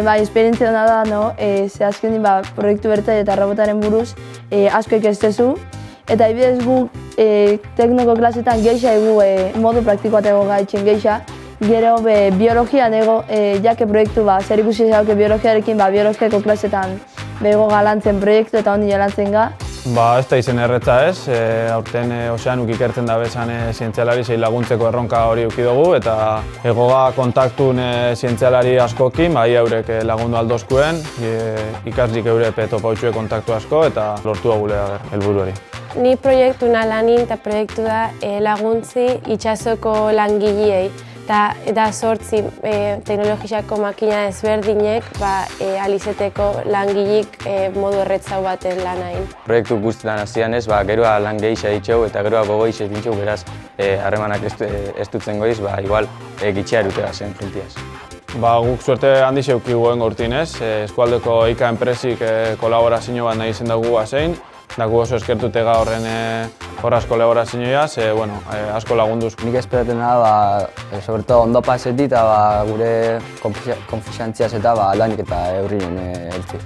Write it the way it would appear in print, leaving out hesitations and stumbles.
bai, esperientzia hona da, no? Ze azkenin proiektu bertzaile eta robotaren buruz asko ikastezu. Eta adibidez gu teknoko klasetan geixa egu modu praktikoa tego gaitzen geixa. Gero biologian ego, jake proiektu zer ikusi zauke biologiarekin, biologiako klasetan bego galantzen proiektu eta hondi jalantzen ga. Ez da izen erretza ez, aurten ozeanuk ikertzen da bezan zientzialari zein laguntzeko erronka hori uki dugu eta egoga kontaktun zientzialari askokin, haurek lagundu aldozkuen, ikaslik eure topautxue kontaktu asko eta lortu agulea helburu hori. Ni proiektu lanin eta proiektu da laguntzi itsasoko langileei. Eta sortzi teknologisako makina ezberdinek alizeteko langilik modu erretzau baten lan hain. Proiektu guztietan hasian ez, geroa lan gehiago ditxau eta geroa gogoiz ez ditxau, beraz harremanak ez dutzen goiz, igual gitxea erutega zen jentiaz. Guk suerte handi zeuki guen gortin ez, eskualdeko IKA enpresik kolaborazio bat nahi izan dugu zein, dago oso eskertutega horren horraz kolaborazioa, asko lagunduz. Nik esperatzen da, sobretodo ondo pasetit eta gure konfiantziaz eta lanik eta eurrinen heltzi.